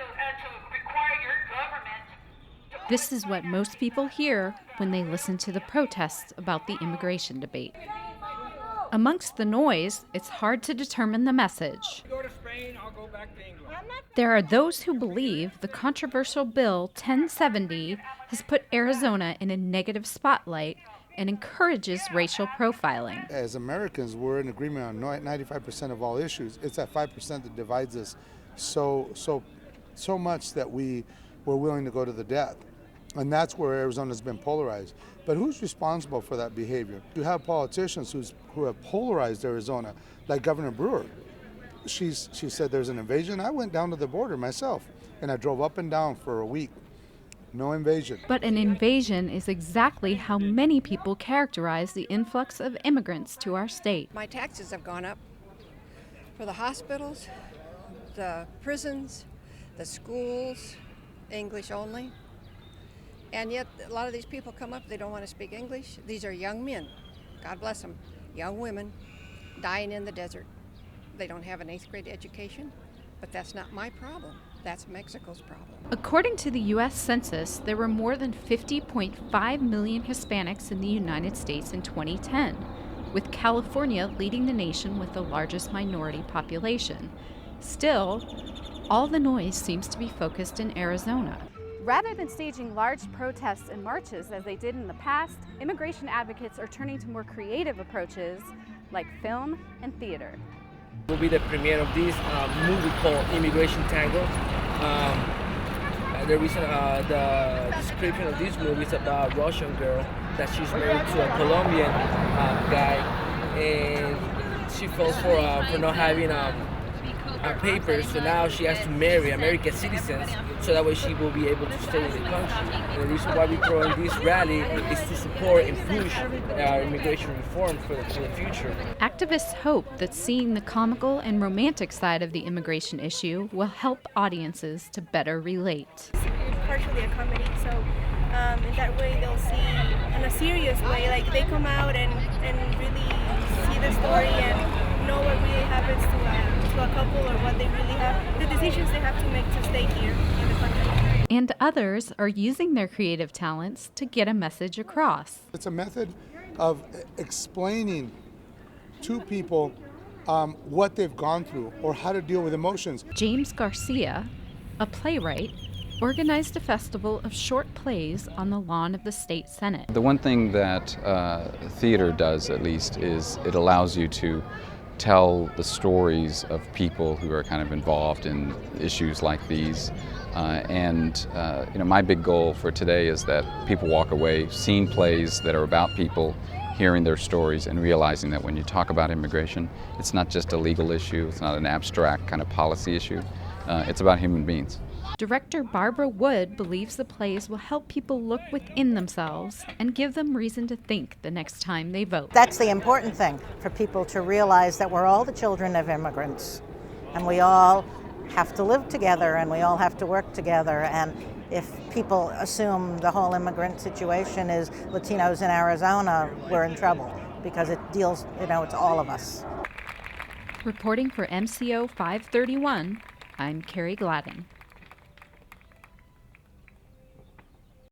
to require your government to This is what most people hear when they listen to the protests about the immigration debate. Amongst the noise, it's hard to determine the message. Go to Spain, I'll go back to England. There are those who believe the controversial Bill 1070 has put Arizona in a negative spotlight and encourages racial profiling. As Americans, we're in agreement on 95% of all issues. It's that 5% that divides us so much that we're willing to go to the death. And that's where Arizona's been polarized. But who's responsible for that behavior? You have politicians who have polarized Arizona, like Governor Brewer. She said there's an invasion. I went down to the border myself, and I drove up and down for a week. No invasion. But an invasion is exactly how many people characterize the influx of immigrants to our state. My taxes have gone up for the hospitals, the prisons, the schools, English only. And yet a lot of these people come up, they don't want to speak English. These are young men, God bless them, young women dying in the desert. They don't have an 8th grade education, but that's not my problem. That's Mexico's problem. According to the U.S. Census, there were more than 50.5 million Hispanics in the United States in 2010, with California leading the nation with the largest minority population. Still, all the noise seems to be focused in Arizona. Rather than staging large protests and marches as they did in the past, immigration advocates are turning to more creative approaches like film and theater. Will be the premiere of this movie called Immigration Tango. The reason, the description of this movie is about a Russian girl that she's married to a Colombian guy, and she falls for not having papers, so now she has to marry American citizens so that way she will be able to stay in the country. And the reason why we're throwing this rally is to support and push immigration reform for the future. Activists hope that seeing the comical and romantic side of the immigration issue will help audiences to better relate. It's partially a comedy, so in that way they'll see in a serious way, like they come out and really see the story and know what really happens to a couple or what they really have, the decisions they have to make to stay here in the country. And others are using their creative talents to get a message across. It's a method of explaining to people what they've gone through or how to deal with emotions. James Garcia, a playwright, organized a festival of short plays on the lawn of the state senate. The one thing that theater does, at least, is it allows you to tell the stories of people who are kind of involved in issues like these. My big goal for today is that people walk away seeing plays that are about people, hearing their stories, and realizing that when you talk about immigration, it's not just a legal issue, it's not an abstract kind of policy issue, it's about human beings. Director Barbara Wood believes the plays will help people look within themselves and give them reason to think the next time they vote. That's the important thing, for people to realize that we're all the children of immigrants and we all have to live together and we all have to work together. And if people assume the whole immigrant situation is Latinos in Arizona, we're in trouble because it deals, it's all of us. Reporting for MCO 531, I'm Carrie Gladden.